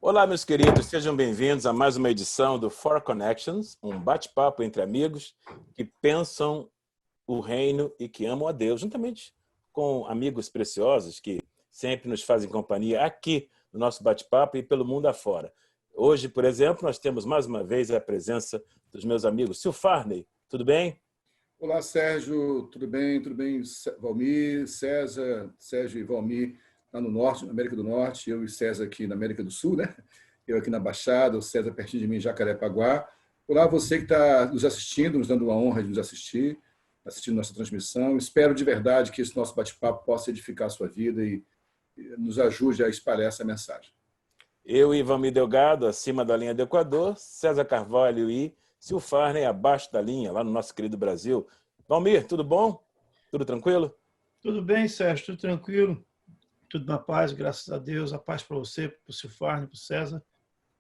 Olá, meus queridos, sejam bem-vindos a mais uma edição do Four Connections, um bate-papo entre amigos que pensam o reino e que amam a Deus, juntamente com amigos preciosos que sempre nos fazem companhia aqui no nosso bate-papo e pelo mundo afora. Hoje, por exemplo, nós temos mais uma vez a presença dos meus amigos. Sil Farney, tudo bem? Olá, Sérgio, tudo bem? Tudo bem, Valmir, César, Sérgio e Valmir lá no norte, na América do Norte, eu e César aqui na América do Sul, né? Eu aqui na Baixada, o César pertinho de mim, em Jacarepaguá. Olá, você que está nos assistindo, nos dando a honra de nos assistir, assistindo nossa transmissão. Espero de verdade que esse nosso bate-papo possa edificar a sua vida e nos ajude a espalhar essa mensagem. Eu e Valmir Delgado, acima da linha do Equador, César Carvalho e Sil Farney, abaixo da linha, lá no nosso querido Brasil. Valmir, tudo bom? Tudo tranquilo? Tudo bem, Sérgio, tudo tranquilo. Tudo na paz, graças a Deus. A paz para você, para o Sil Farney, para o César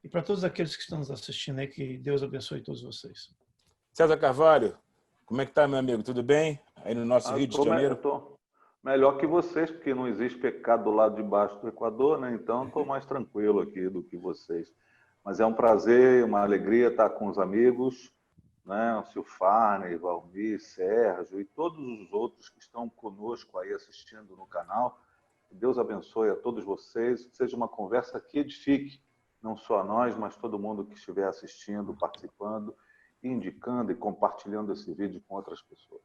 e para todos aqueles que estão nos assistindo aí. Que Deus abençoe todos vocês. César Carvalho, como é que tá, meu amigo? Tudo bem? Aí no nosso Rio de Janeiro? Estou melhor que vocês, porque não existe pecado do lado de baixo do Equador, né? Então estou mais tranquilo aqui do que vocês. Mas é um prazer, uma alegria estar com os amigos, né? O Sil Farney, Valmir, Sérgio e todos os outros que estão conosco aí assistindo no canal. Que Deus abençoe a todos vocês, que seja uma conversa que edifique, não só a nós, mas todo mundo que estiver assistindo, participando, indicando e compartilhando esse vídeo com outras pessoas.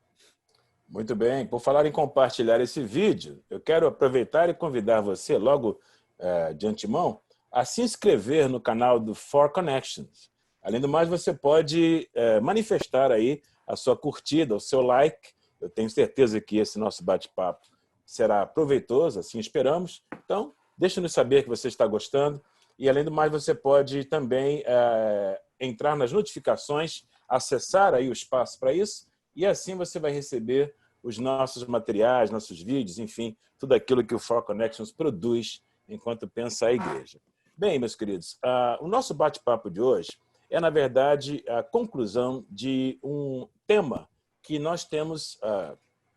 Muito bem. Por falar em compartilhar esse vídeo, eu quero aproveitar e convidar você, logo de antemão, a se inscrever no canal do Four Connections. Além do mais, você pode manifestar aí a sua curtida, o seu like. Eu tenho certeza que esse nosso bate-papo será proveitoso, assim esperamos. Então, deixe-nos saber que você está gostando. E, além do mais, você pode também entrar nas notificações, acessar aí o espaço para isso, e assim você vai receber os nossos materiais, nossos vídeos, enfim, tudo aquilo que o Four Connections produz enquanto pensa a igreja. Bem, meus queridos, o nosso bate-papo de hoje é, na verdade, a conclusão de um tema que nós temos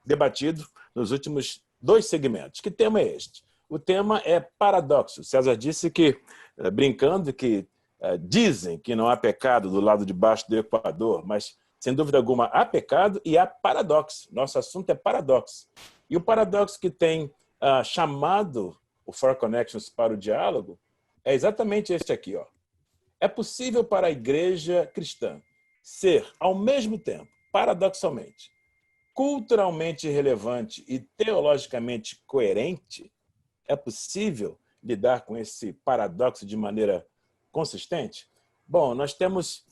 debatido nos últimos 2 segmentos. Que tema é este? O tema é paradoxo. César disse que, brincando, que dizem que não há pecado do lado de baixo do Equador, mas, sem dúvida alguma, há pecado e há paradoxo. Nosso assunto é paradoxo. E o paradoxo que tem chamado o Four Connections para o diálogo é exatamente este aqui. Ó. É possível para a igreja cristã ser, ao mesmo tempo, paradoxalmente, culturalmente relevante e teologicamente coerente? É possível lidar com esse paradoxo de maneira consistente? Bom, nós temos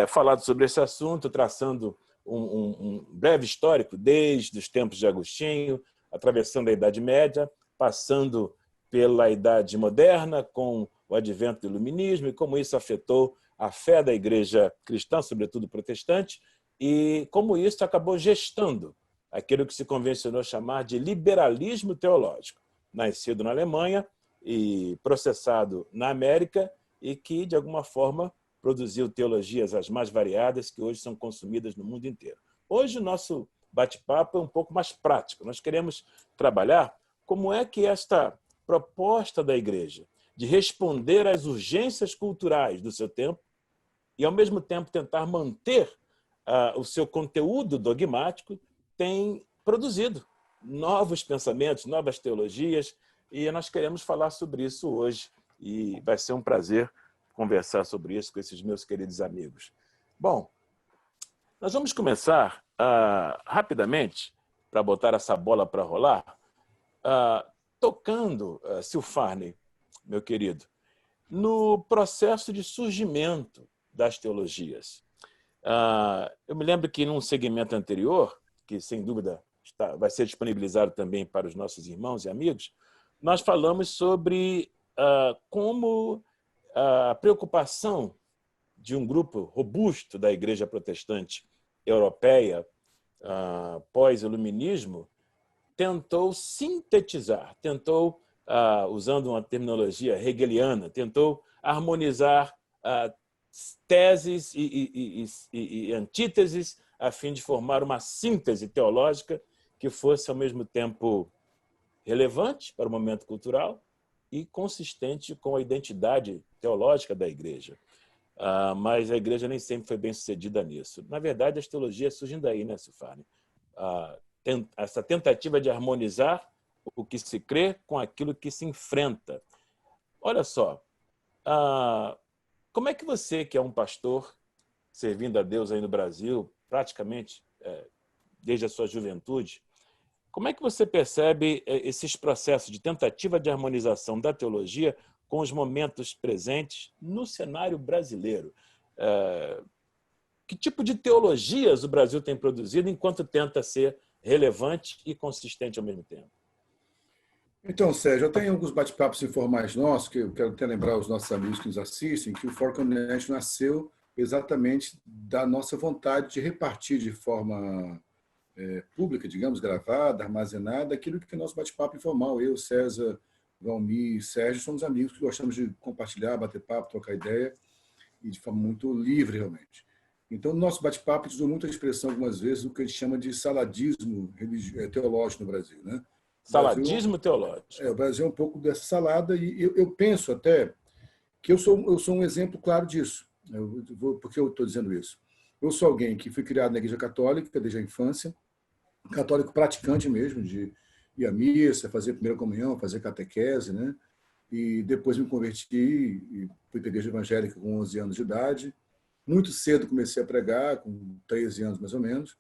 falado sobre esse assunto, traçando um breve histórico desde os tempos de Agostinho, atravessando a Idade Média, passando pela Idade Moderna, com o advento do Iluminismo e como isso afetou a fé da igreja cristã, sobretudo protestante, e como isso acabou gestando aquilo que se convencionou chamar de liberalismo teológico, nascido na Alemanha e processado na América e que, de alguma forma, produziu teologias as mais variadas que hoje são consumidas no mundo inteiro. Hoje o nosso bate-papo é um pouco mais prático. Nós queremos trabalhar como é que esta proposta da igreja de responder às urgências culturais do seu tempo e, ao mesmo tempo, tentar manter o seu conteúdo dogmático tem produzido novos pensamentos, novas teologias, e nós queremos falar sobre isso hoje. E vai ser um prazer conversar sobre isso com esses meus queridos amigos. Bom, nós vamos começar rapidamente, para botar essa bola para rolar, tocando, Sil Farney, meu querido, no processo de surgimento das teologias. Eu me lembro que num segmento anterior, que sem dúvida vai ser disponibilizado também para os nossos irmãos e amigos, nós falamos sobre como a preocupação de um grupo robusto da Igreja Protestante Europeia, pós-iluminismo, tentou sintetizar, tentou, usando uma terminologia hegeliana, tentou harmonizar teses e antíteses a fim de formar uma síntese teológica que fosse, ao mesmo tempo, relevante para o momento cultural e consistente com a identidade teológica da igreja. Mas a igreja nem sempre foi bem sucedida nisso. Na verdade, as teologias surgem daí, né, Silfarne? Essa tentativa de harmonizar o que se crê com aquilo que se enfrenta. Olha só, como é que você, que é um pastor, servindo a Deus aí no Brasil, praticamente desde a sua juventude, como é que você percebe esses processos de tentativa de harmonização da teologia com os momentos presentes no cenário brasileiro? Que tipo de teologias o Brasil tem produzido enquanto tenta ser relevante e consistente ao mesmo tempo? Então, Sérgio, eu tenho alguns bate-papos informais nossos, que eu quero até lembrar os nossos amigos que nos assistem, que o For Connection nasceu exatamente da nossa vontade de repartir de forma pública, digamos, gravada, armazenada, aquilo que é nosso bate-papo informal. Eu, César, Valmir e Sérgio somos amigos que gostamos de compartilhar, bater papo, trocar ideia, e de forma muito livre, realmente. Então, no nosso bate-papo, a gente usou muito a expressão, algumas vezes, do que a gente chama de saladismo teológico no Brasil, né? Saladismo teológico. O Brasil é um pouco dessa salada, e eu penso até que eu sou um exemplo claro disso. Por que eu estou dizendo isso? Eu sou alguém que fui criado na Igreja Católica desde a infância, católico praticante mesmo, de ir à missa, fazer primeira comunhão, fazer catequese, né? E depois me converti e fui para a Igreja Evangélica com 11 anos de idade. Muito cedo comecei a pregar, com 13 anos mais ou menos.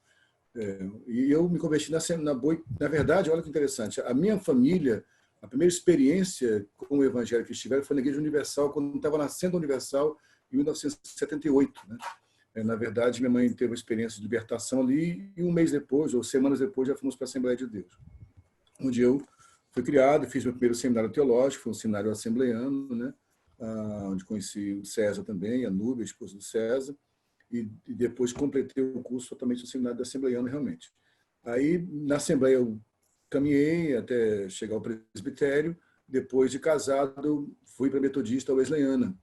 E eu me converti na boa. Na verdade, olha que interessante, a minha família, a primeira experiência com o evangelho que estiveram foi na Igreja Universal, quando estava nascendo a Universal, em 1978. Né? Na verdade, minha mãe teve uma experiência de libertação ali, e um mês depois, ou semanas depois, já fomos para a Assembleia de Deus, onde eu fui criado, fiz meu primeiro seminário teológico, foi um seminário assembleiano, né? Onde conheci o César também, a Núbia, a esposa do César, e depois completei o curso totalmente no seminário da Assembleiano, realmente. Aí, na Assembleia, eu caminhei até chegar ao presbitério. Depois de casado, fui para a Metodista Wesleyana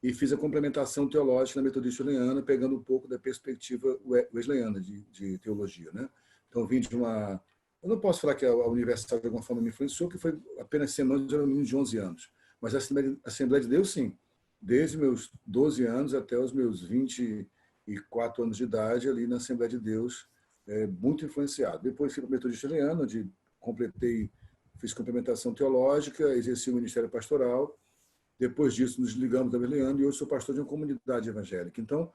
e fiz a complementação teológica na Metodista Wesleyana, pegando um pouco da perspectiva wesleyana de teologia, né? Então, vim de uma... Eu não posso falar que a Universal, de alguma forma, me influenciou, que foi apenas semanas, eu era um menino de 11 anos. Mas a Assembleia de Deus, sim. Desde meus 12 anos até os meus 24 anos de idade, ali na Assembleia de Deus, muito influenciado. Depois fui para a Metodista Wesleyana, onde fiz complementação teológica, exerci o ministério pastoral. Depois disso, nos ligamos da Wesleyana e hoje sou pastor de uma comunidade evangélica. Então,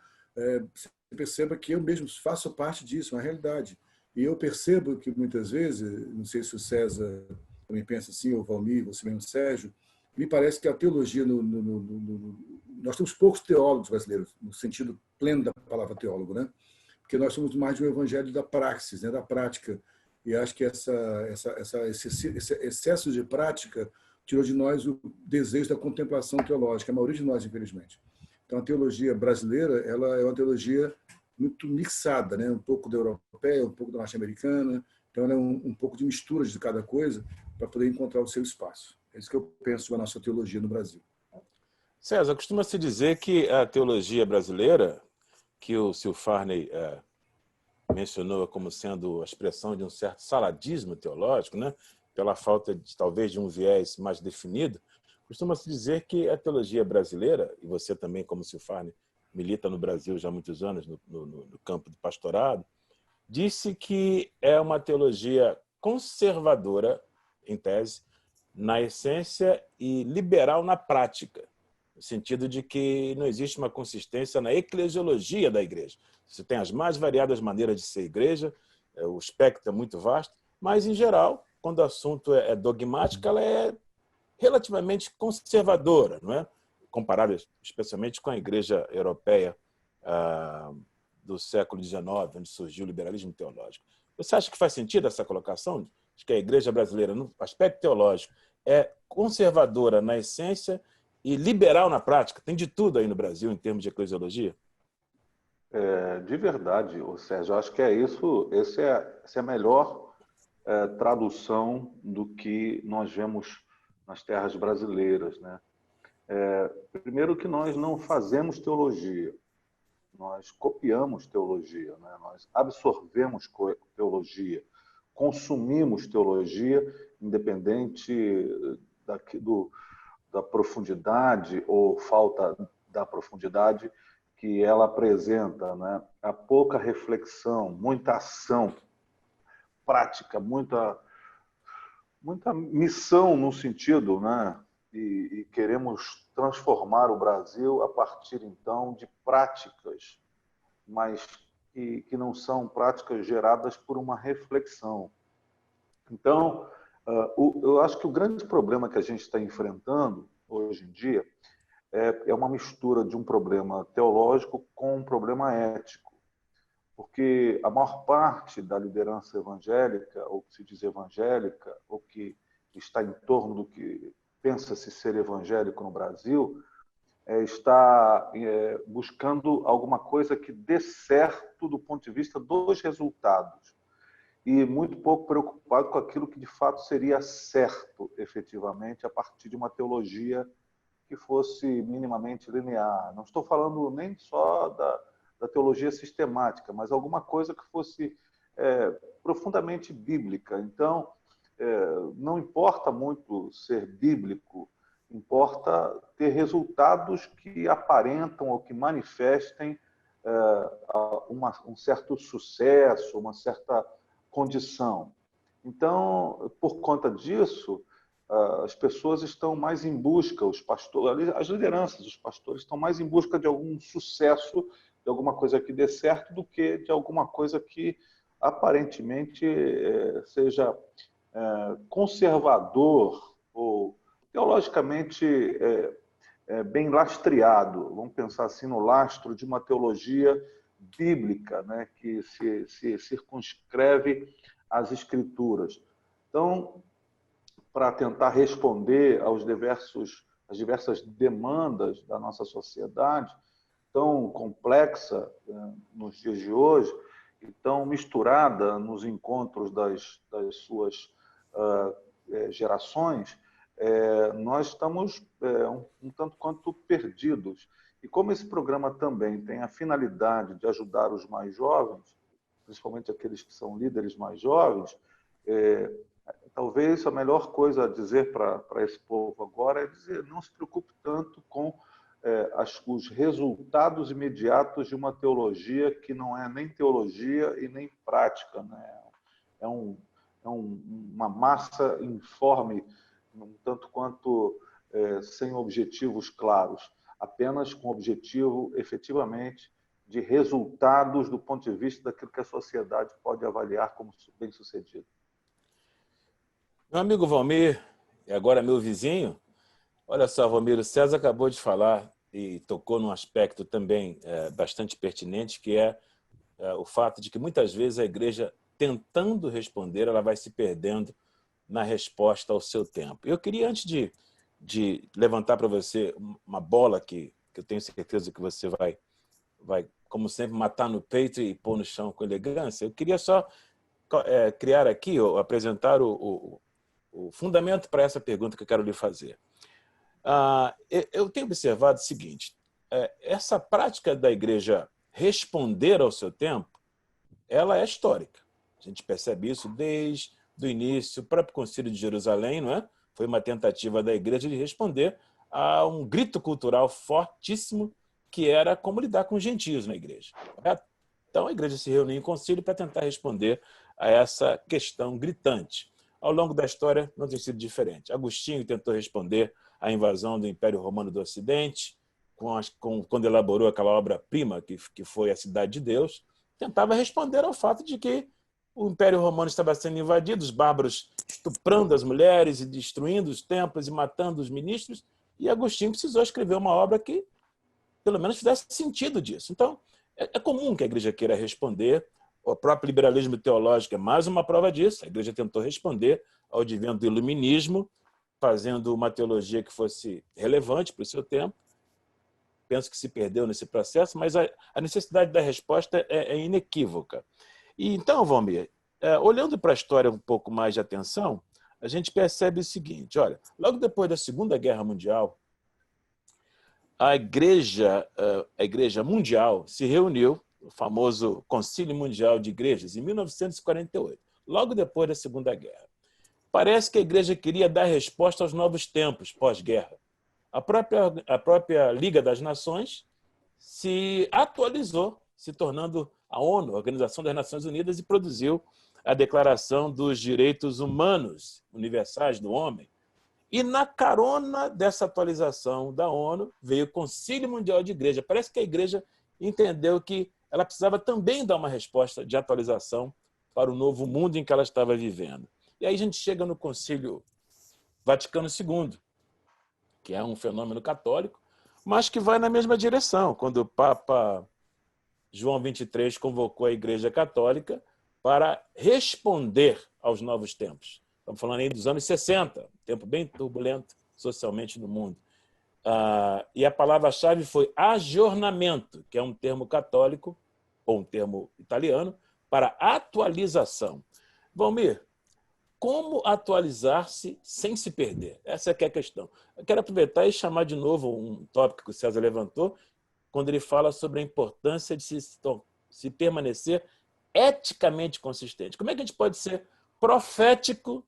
você perceba que eu mesmo faço parte disso, é uma realidade. E eu percebo que muitas vezes, não sei se o César também pensa assim, ou o Valmir, você mesmo, Sérgio, me parece que a teologia, nós temos poucos teólogos brasileiros, no sentido pleno da palavra teólogo, né? Porque nós somos mais de um evangelho da praxis, né? Da prática. E acho que esse excesso de prática tirou de nós o desejo da contemplação teológica, a maioria de nós, infelizmente. Então, a teologia brasileira, ela é uma teologia muito mixada, né? Um pouco da europeia, um pouco da norte-americana. Então, ela é um pouco de mistura de cada coisa para poder encontrar o seu espaço. É isso que eu penso na nossa teologia no Brasil. César, costuma-se dizer que a teologia brasileira, que o Silfarne mencionou como sendo a expressão de um certo saladismo teológico, né? Pela falta, talvez, de um viés mais definido, costuma-se dizer que a teologia brasileira, e você também, como Silfarne, milita no Brasil já há muitos anos no campo do pastorado, disse que é uma teologia conservadora, em tese, na essência, e liberal na prática, no sentido de que não existe uma consistência na eclesiologia da igreja. Você tem as mais variadas maneiras de ser igreja, o espectro é muito vasto, mas, em geral, quando o assunto é dogmático, ela é relativamente conservadora, não é? Comparada especialmente com a igreja europeia do século XIX, onde surgiu o liberalismo teológico. Você acha que faz sentido essa colocação de que a igreja brasileira, no aspecto teológico, é conservadora na essência e liberal na prática? Tem de tudo aí no Brasil em termos de eclesiologia? De verdade, Sérgio, acho que é isso. Essa é a melhor tradução do que nós vemos nas terras brasileiras, né? Primeiro que nós não fazemos teologia. nós copiamos teologia, né? Nós absorvemos teologia, consumimos teologia, independente da profundidade ou falta da profundidade que ela apresenta, né? Há pouca reflexão, muita ação prática, muita missão no sentido, né? E queremos transformar o Brasil a partir, então, de práticas, mas que não são práticas geradas por uma reflexão. Então, eu acho que o grande problema que a gente está enfrentando hoje em dia é uma mistura de um problema teológico com um problema ético, porque a maior parte da liderança evangélica, ou que se diz evangélica, ou que está em torno do que pensa-se ser evangélico no Brasil, está buscando alguma coisa que dê certo do ponto de vista dos resultados e muito pouco preocupado com aquilo que de fato seria certo, efetivamente, a partir de uma teologia que fosse minimamente linear. Não estou falando nem só da teologia sistemática, mas alguma coisa que fosse profundamente bíblica. Então, não importa muito ser bíblico, importa ter resultados que aparentam ou que manifestem um certo sucesso, uma certa condição. Então, por conta disso, as pessoas estão mais em busca, os pastores, as lideranças, os pastores estão mais em busca de algum sucesso, de alguma coisa que dê certo, do que de alguma coisa que aparentemente seja conservador ou teologicamente bem lastreado. Vamos pensar assim no lastro de uma teologia bíblica, né, que se circunscreve às Escrituras. Então, para tentar responder às diversas demandas da nossa sociedade, tão complexa nos dias de hoje, e tão misturada nos encontros das suas gerações, nós estamos um tanto quanto perdidos. E como esse programa também tem a finalidade de ajudar os mais jovens, principalmente aqueles que são líderes mais jovens, talvez a melhor coisa a dizer para esse povo agora é dizer: não se preocupe tanto com os resultados imediatos de uma teologia que não é nem teologia e nem prática, né? Uma massa informe, um tanto quanto sem objetivos claros, apenas com objetivo, efetivamente, de resultados do ponto de vista daquilo que a sociedade pode avaliar como bem-sucedido. Meu amigo Valmir, e agora meu vizinho, olha só, Valmir, o César acabou de falar e tocou num aspecto também bastante pertinente, que é o fato de que muitas vezes a igreja, tentando responder, ela vai se perdendo na resposta ao seu tempo. Eu queria, antes de levantar para você uma bola que eu tenho certeza que você vai, como sempre, matar no peito e pôr no chão com elegância, eu queria só criar aqui, ou apresentar o fundamento para essa pergunta que eu quero lhe fazer. Eu tenho observado o seguinte: essa prática da igreja responder ao seu tempo, ela é histórica. A gente percebe isso desde o início. O próprio Concílio de Jerusalém, não é? Foi uma tentativa da igreja de responder a um grito cultural fortíssimo, que era como lidar com os gentios na igreja. Correto? Então a igreja se reuniu em concílio para tentar responder a essa questão gritante. Ao longo da história não tem sido diferente. Agostinho tentou responder à invasão do Império Romano do Ocidente, quando elaborou aquela obra-prima que foi a Cidade de Deus, tentava responder ao fato de que o Império Romano estava sendo invadido, os bárbaros estuprando as mulheres e destruindo os templos e matando os ministros, e Agostinho precisou escrever uma obra que pelo menos fizesse sentido disso. Então, é comum que a igreja queira responder. O próprio liberalismo teológico é mais uma prova disso. A igreja tentou responder ao advento do iluminismo, fazendo uma teologia que fosse relevante para o seu tempo. Penso que se perdeu nesse processo, mas a necessidade da resposta é inequívoca. E então, Valmir, olhando para a história um pouco mais de atenção, a gente percebe o seguinte: olha, logo depois da Segunda Guerra Mundial, a Igreja Mundial se reuniu, o famoso Concílio Mundial de Igrejas, em 1948, logo depois da Segunda Guerra. Parece que a Igreja queria dar resposta aos novos tempos pós-guerra. A própria Liga das Nações se atualizou, se tornando a ONU, a Organização das Nações Unidas, e produziu a Declaração dos Direitos Humanos Universais do Homem. E na carona dessa atualização da ONU veio o Concílio Mundial de Igreja. Parece que a Igreja entendeu que ela precisava também dar uma resposta de atualização para o novo mundo em que ela estava vivendo. E aí a gente chega no Concílio Vaticano II, que é um fenômeno católico, mas que vai na mesma direção, quando o Papa João XXIII convocou a Igreja Católica para responder aos novos tempos. Estamos falando aí dos anos 60, um tempo bem turbulento socialmente no mundo. E a palavra-chave foi ajornamento, que é um termo católico, ou um termo italiano, para atualização. Valmir, como atualizar-se sem se perder? Essa é a questão. Eu quero aproveitar e chamar de novo um tópico que o César levantou, quando ele fala sobre a importância de se permanecer eticamente consistente. Como é que a gente pode ser profético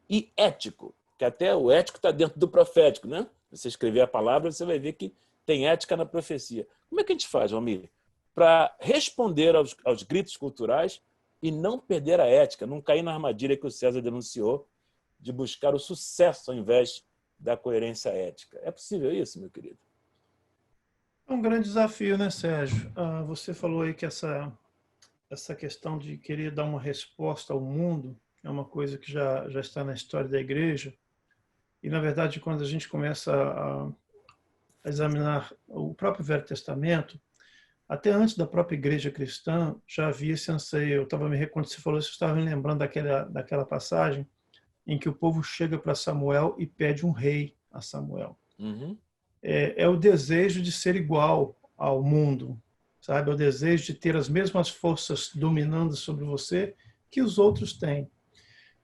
e ético? Que até o ético está dentro do profético, né? Você escrever a palavra, você vai ver que tem ética na profecia. Como é que a gente faz, Valmir, para responder aos gritos culturais e não perder a ética, não cair na armadilha que o César denunciou de buscar o sucesso ao invés da coerência ética? É possível isso, meu querido? É um grande desafio, né, Sérgio? Você falou aí que essa questão de querer dar uma resposta ao mundo é uma coisa que já está na história da igreja. E, na verdade, quando a gente começa a examinar o próprio Velho Testamento, até antes da própria igreja cristã, já havia esse anseio. Quando você falou isso, eu estava me lembrando daquela passagem em que o povo chega para Samuel e pede um rei a Samuel. Uhum. É o desejo de ser igual ao mundo, sabe? É o desejo de ter as mesmas forças dominando sobre você que os outros têm.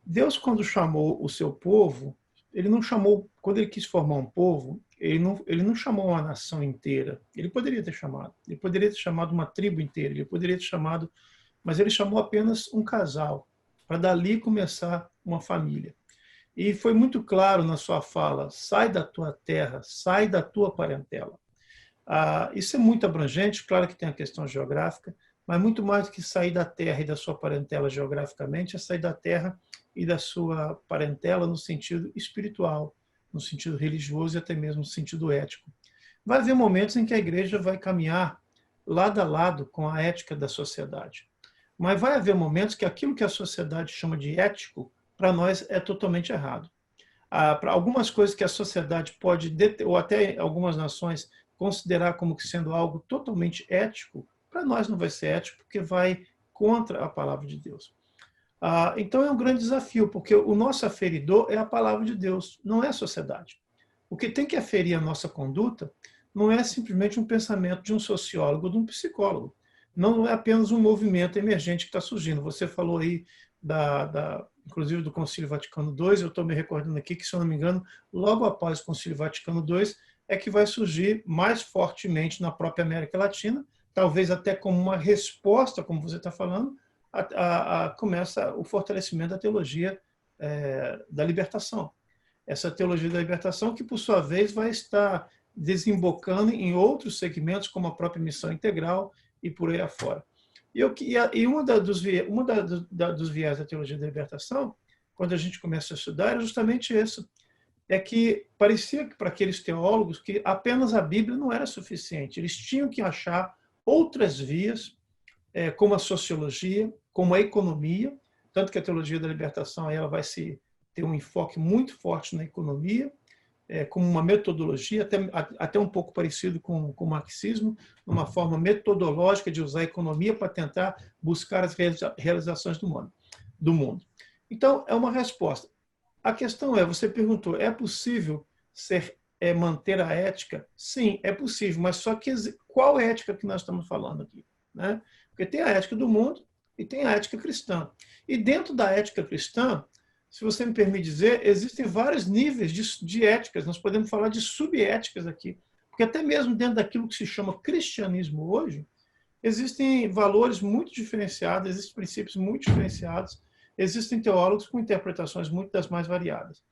Deus, quando chamou o seu povo, ele não chamou, quando ele quis formar um povo, ele não chamou uma nação inteira. Ele poderia ter chamado uma tribo inteira, ele poderia ter chamado, mas ele chamou apenas um casal, para dali começar uma família. E foi muito claro na sua fala: sai da tua terra, sai da tua parentela. Isso é muito abrangente, claro que tem a questão geográfica, mas muito mais do que sair da terra e da sua parentela geograficamente, é sair da terra e da sua parentela no sentido espiritual, no sentido religioso e até mesmo no sentido ético. Vai haver momentos em que a igreja vai caminhar lado a lado com a ética da sociedade. Mas vai haver momentos que aquilo que a sociedade chama de ético, para nós é totalmente errado. Para algumas coisas que a sociedade pode, ou até algumas nações, considerar como sendo algo totalmente ético, para nós não vai ser ético, porque vai contra a palavra de Deus. Então é um grande desafio, porque o nosso aferidor é a palavra de Deus, não é a sociedade. O que tem que aferir a nossa conduta não é simplesmente um pensamento de um sociólogo ou de um psicólogo. Não é apenas um movimento emergente que está surgindo. Você falou aí, inclusive, do Concílio Vaticano II, eu estou me recordando aqui que, se eu não me engano, logo após o Concílio Vaticano II, é que vai surgir mais fortemente na própria América Latina, talvez até como uma resposta, como você está falando, começa o fortalecimento da teologia da libertação. Essa teologia da libertação que, por sua vez, vai estar desembocando em outros segmentos, como a própria missão integral e por aí afora. E uma dos viés da teologia da libertação, quando a gente começa a estudar, era justamente isso. É que parecia que para aqueles teólogos que apenas a Bíblia não era suficiente. Eles tinham que achar outras vias, como a sociologia, como a economia, tanto que a teologia da libertação ela vai ter um enfoque muito forte na economia, como uma metodologia, até um pouco parecido com o marxismo, uma forma metodológica de usar a economia para tentar buscar as realizações do mundo. Então, é uma resposta. A questão você perguntou, é possível manter a ética? Sim, é possível, mas só que qual ética que nós estamos falando aqui? Né? Porque tem a ética do mundo e tem a ética cristã. E dentro da ética cristã, se você me permite dizer, existem vários níveis de éticas. Nós podemos falar de subéticas aqui. Porque até mesmo dentro daquilo que se chama cristianismo hoje, existem valores muito diferenciados, existem princípios muito diferenciados, existem teólogos com interpretações muito das mais variadas.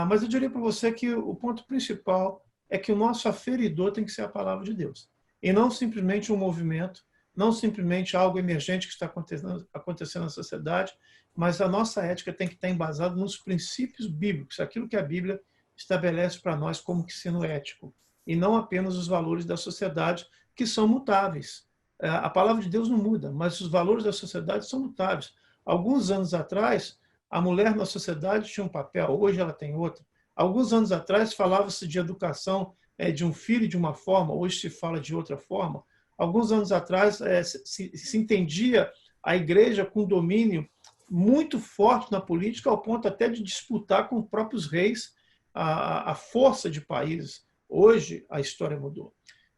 Mas eu diria para você que o ponto principal é que o nosso aferidor tem que ser a palavra de Deus. E não simplesmente um movimento, não simplesmente algo emergente que está acontecendo na sociedade, mas a nossa ética tem que estar embasada nos princípios bíblicos, aquilo que a Bíblia estabelece para nós como que sendo ético, e não apenas os valores da sociedade, que são mutáveis. A palavra de Deus não muda, mas os valores da sociedade são mutáveis. Alguns anos atrás, a mulher na sociedade tinha um papel, hoje ela tem outro. Alguns anos atrás, falava-se de educação de um filho de uma forma, hoje se fala de outra forma. Alguns anos atrás, se entendia a igreja com domínio muito forte na política, ao ponto até de disputar com os próprios reis a força de países. Hoje, a história mudou.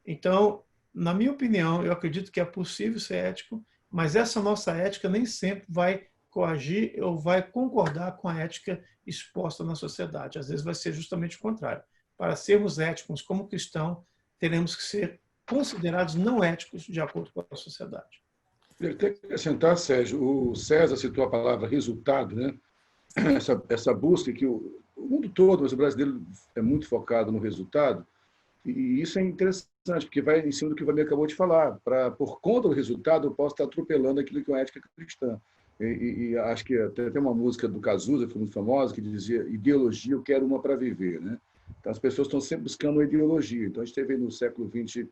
Então, na minha opinião, eu acredito que é possível ser ético, mas essa nossa ética nem sempre vai coagir ou vai concordar com a ética exposta na sociedade. Às vezes vai ser justamente o contrário. Para sermos éticos como cristãos, teremos que ser considerados não éticos de acordo com a sociedade. Eu tenho que acrescentar, Sérgio, o César citou a palavra resultado, né? Essa busca que o mundo todo, mas o brasileiro é muito focado no resultado, e isso é interessante, porque vai em cima do que o Valmir acabou de falar. Por conta do resultado, eu posso estar atropelando aquilo que é uma ética cristã. E acho que até tem uma música do Cazuza, que foi muito famosa, que dizia: ideologia, eu quero uma para viver, né? Então, as pessoas estão sempre buscando uma ideologia. Então, a gente teve no século XX,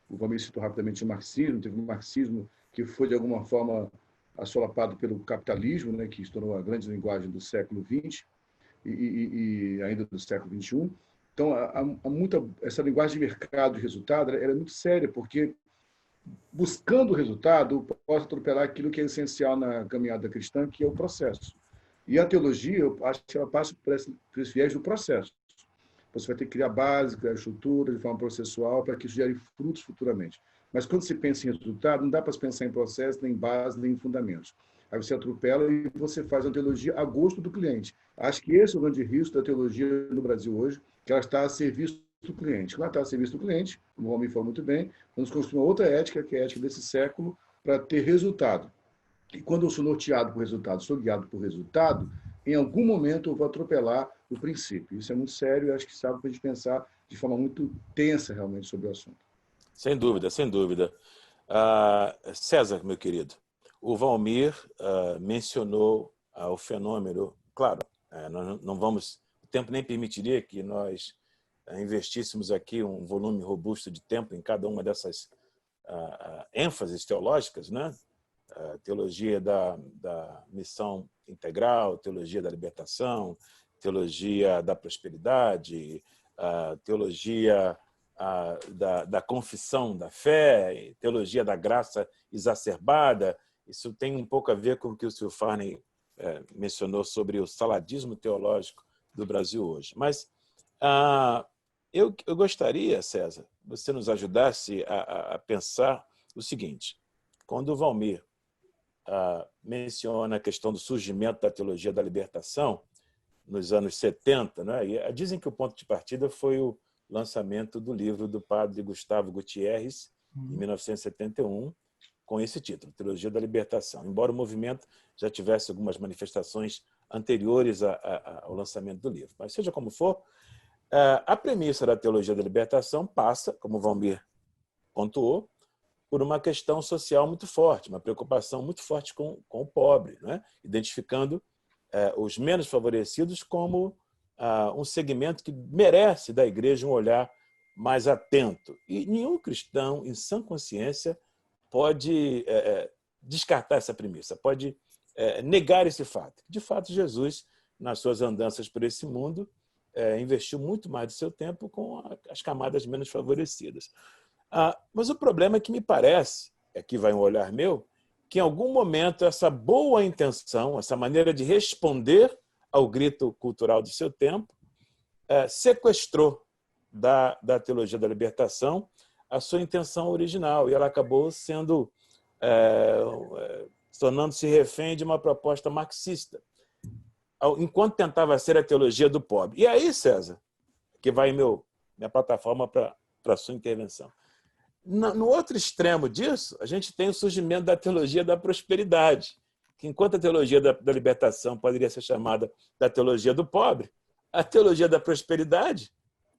o Valmir citou rapidamente o marxismo, teve um marxismo que foi, de alguma forma, assolapado pelo capitalismo, né, que se tornou a grande linguagem do século XX e ainda do século XXI. Então, há muita, essa linguagem de mercado de resultado ela é muito séria, porque buscando o resultado, posso atropelar aquilo que é essencial na caminhada cristã, que é o processo. E a teologia, eu acho que ela passa por esse viés do processo. Você vai ter que criar base, criar estrutura de forma processual para que isso gere frutos futuramente. Mas quando se pensa em resultado, não dá para se pensar em processo, nem em base, nem em fundamentos. Aí você atropela e você faz a teologia a gosto do cliente. Acho que esse é o grande risco da teologia no Brasil hoje, que ela está a serviço do cliente. Quando ela está a serviço do cliente, como o homem falou muito bem, vamos construir uma outra ética, que é a ética desse século, para ter resultado. E quando eu sou norteado por resultado, sou guiado por resultado, em algum momento eu vou atropelar o princípio. Isso é muito sério e acho que sabe para a gente pensar de forma muito tensa realmente sobre o assunto. Sem dúvida, sem dúvida. César, meu querido, o Valmir mencionou o fenômeno. Claro, nós não vamos, o tempo nem permitiria que nós investíssemos aqui um volume robusto de tempo em cada uma dessas ênfases teológicas, né? Teologia da missão integral, teologia da libertação, teologia da prosperidade, teologia da confissão da fé, teologia da graça exacerbada. Isso tem um pouco a ver com o que o Sr. Farney mencionou sobre o saladismo teológico do Brasil hoje. Mas eu gostaria, César, que você nos ajudasse a pensar o seguinte: quando o Valmir menciona a questão do surgimento da teologia da libertação nos anos 70, né? E dizem que o ponto de partida foi o lançamento do livro do padre Gustavo Gutierrez, em 1971, com esse título, Teologia da Libertação. Embora o movimento já tivesse algumas manifestações anteriores ao lançamento do livro. Mas, seja como for, a premissa da Teologia da Libertação passa, como o Valmir pontuou, por uma questão social muito forte, uma preocupação muito forte com o pobre, né? Identificando os menos favorecidos como um segmento que merece da igreja um olhar mais atento. E nenhum cristão, em sã consciência, pode descartar essa premissa, pode negar esse fato. De fato, Jesus, nas suas andanças por esse mundo, investiu muito mais do seu tempo com as camadas menos favorecidas. Mas o problema é que me parece, aqui vai um olhar meu, que em algum momento essa boa intenção, essa maneira de responder ao grito cultural do seu tempo, sequestrou da teologia da libertação a sua intenção original, e ela acabou sendo tornando-se refém de uma proposta marxista, enquanto tentava ser a teologia do pobre. E aí, César, que vai minha plataforma para para a sua intervenção. No outro extremo disso, a gente tem o surgimento da teologia da prosperidade, que enquanto a teologia da libertação poderia ser chamada da teologia do pobre, a teologia da prosperidade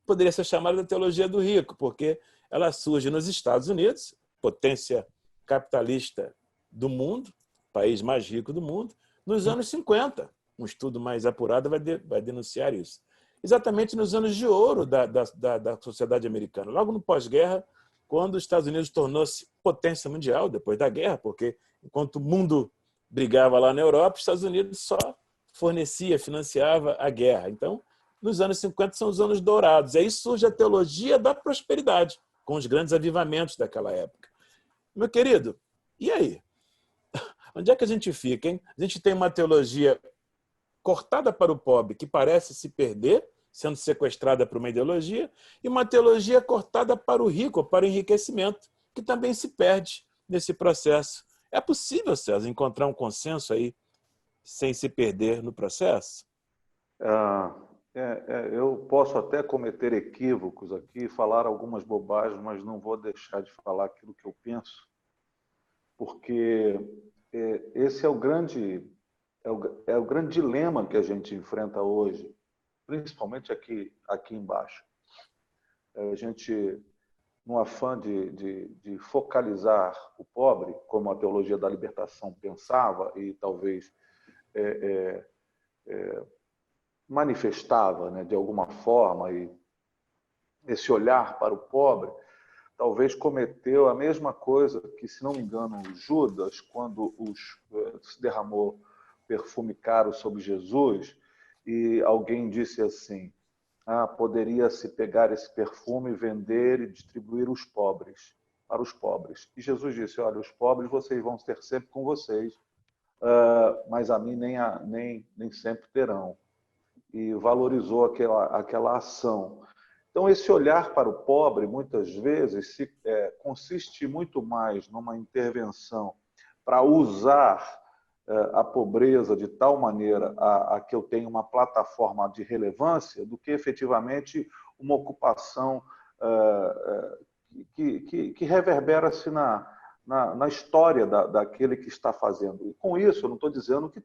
poderia ser chamada da teologia do rico, porque ela surge nos Estados Unidos, potência capitalista do mundo, país mais rico do mundo, nos anos 50. Um estudo mais apurado vai denunciar isso. Exatamente nos anos de ouro da sociedade americana, logo no pós-guerra, quando os Estados Unidos tornou-se potência mundial, depois da guerra, porque enquanto o mundo brigava lá na Europa, os Estados Unidos só fornecia, financiava a guerra. Então, nos anos 50 são os anos dourados. Aí surge a teologia da prosperidade, com os grandes avivamentos daquela época. Meu querido, e aí? Onde é que a gente fica, hein? A gente tem uma teologia cortada para o pobre, que parece se perder, sendo sequestrada por uma ideologia, e uma teologia cortada para o rico, para o enriquecimento, que também se perde nesse processo. É possível, César, encontrar um consenso aí sem se perder no processo? Eu posso até cometer equívocos aqui, falar algumas bobagens, mas não vou deixar de falar aquilo que eu penso, porque esse é o grande dilema que a gente enfrenta hoje, principalmente aqui embaixo. A gente, no afã de focalizar o pobre, como a teologia da libertação pensava e talvez manifestava, né, de alguma forma, e esse olhar para o pobre, talvez cometeu a mesma coisa que, se não me engano, Judas, quando se derramou perfume caro sobre Jesus, e alguém disse assim, poderia-se pegar esse perfume, vender e distribuir para os pobres. E Jesus disse, olha, os pobres vocês vão ter sempre com vocês, mas a mim nem sempre terão. E valorizou aquela ação. Então, esse olhar para o pobre, muitas vezes, consiste muito mais numa intervenção para usar a pobreza de tal maneira a que eu tenha uma plataforma de relevância do que, efetivamente, uma ocupação que reverbera-se na história daquele que está fazendo. E, com isso, eu não estou dizendo que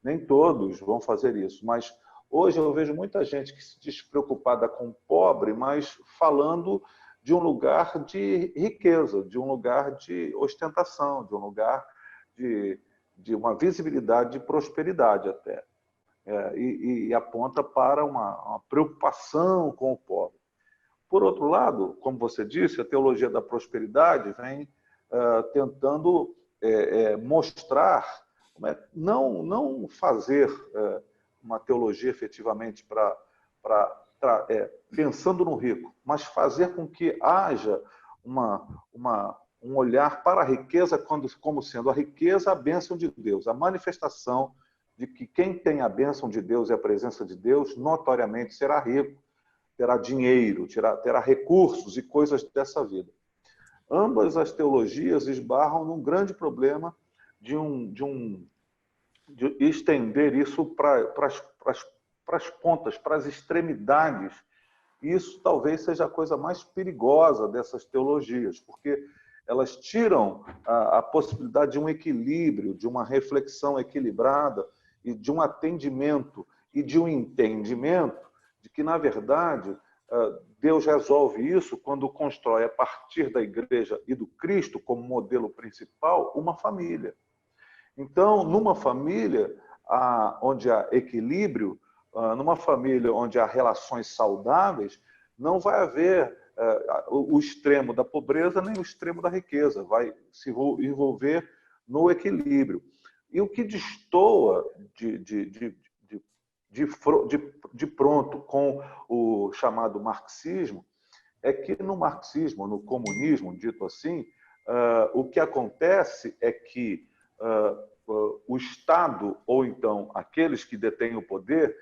nem todos vão fazer isso, mas hoje eu vejo muita gente que se diz preocupada com o pobre, mas falando de um lugar de riqueza, de um lugar de ostentação, de um lugar de uma visibilidade de prosperidade até. E aponta para uma preocupação com o pobre. Por outro lado, como você disse, a teologia da prosperidade vem tentando mostrar, não fazer uma teologia efetivamente pensando no rico, mas fazer com que haja um olhar para a riqueza como sendo a riqueza a bênção de Deus, a manifestação de que quem tem a bênção de Deus e a presença de Deus, notoriamente será rico, terá dinheiro, terá recursos e coisas dessa vida. Ambas as teologias esbarram num grande problema de estender isso para as pontas, para as extremidades. E isso talvez seja a coisa mais perigosa dessas teologias, porque elas tiram a possibilidade de um equilíbrio, de uma reflexão equilibrada e de um atendimento e de um entendimento de que, na verdade, Deus resolve isso quando constrói, a partir da igreja e do Cristo como modelo principal, uma família. Então, numa família onde há equilíbrio, numa família onde há relações saudáveis, não vai haver o extremo da pobreza nem o extremo da riqueza, vai se envolver no equilíbrio. E o que destoa de pronto com o chamado marxismo é que no marxismo, no comunismo, dito assim, o que acontece é que o Estado, ou então aqueles que detêm o poder,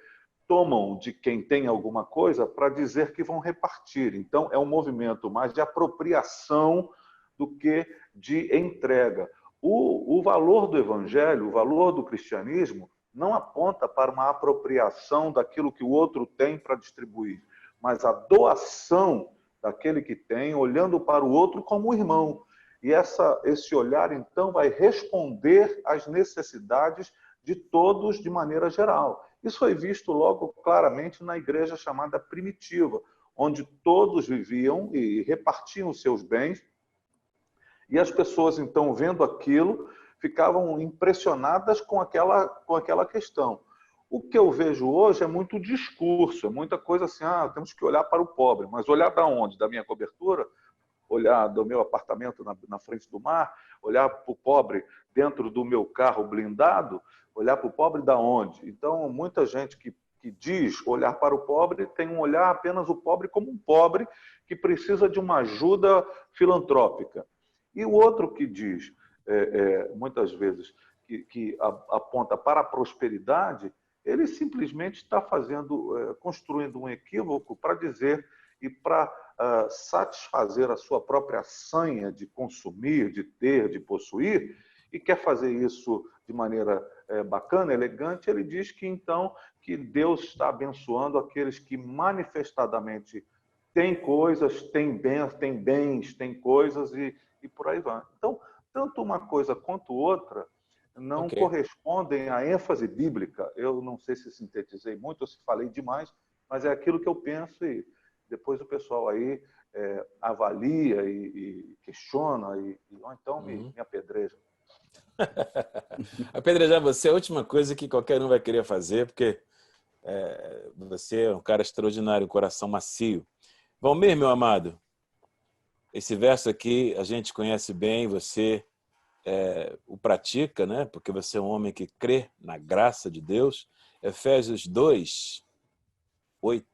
tomam de quem tem alguma coisa para dizer que vão repartir. Então, é um movimento mais de apropriação do que de entrega. O valor do evangelho, o valor do cristianismo, não aponta para uma apropriação daquilo que o outro tem para distribuir, mas a doação daquele que tem, olhando para o outro como irmão. E esse olhar, então, vai responder às necessidades de todos de maneira geral. Isso foi visto logo claramente na igreja chamada primitiva, onde todos viviam e repartiam seus bens, e as pessoas, então, vendo aquilo, ficavam impressionadas com aquela questão. O que eu vejo hoje é muito discurso, é muita coisa assim, temos que olhar para o pobre, mas olhar para onde? Da minha cobertura? Olhar do meu apartamento na frente do mar? Olhar para o pobre dentro do meu carro blindado? Olhar para o pobre da onde? Então, muita gente que diz olhar para o pobre tem um olhar apenas o pobre como um pobre que precisa de uma ajuda filantrópica. E o outro que diz, muitas vezes, que aponta para a prosperidade, ele simplesmente está construindo um equívoco para dizer e para satisfazer a sua própria sanha de consumir, de ter, de possuir, e quer fazer isso de maneira bacana, elegante. Ele diz que, então, que Deus está abençoando aqueles que manifestadamente têm coisas, têm bens, têm coisas e por aí vai. Então, tanto uma coisa quanto outra não correspondem à ênfase bíblica. Eu não sei se sintetizei muito ou se falei demais, mas é aquilo que eu penso e depois o pessoal aí avalia e questiona ou então me apedreja. Apedrejar você é a última coisa que qualquer um vai querer fazer, porque você é um cara extraordinário, um coração macio. Valmir, meu amado, esse verso aqui a gente conhece bem, você o pratica, né? Porque você é um homem que crê na graça de Deus. Efésios 2, 8,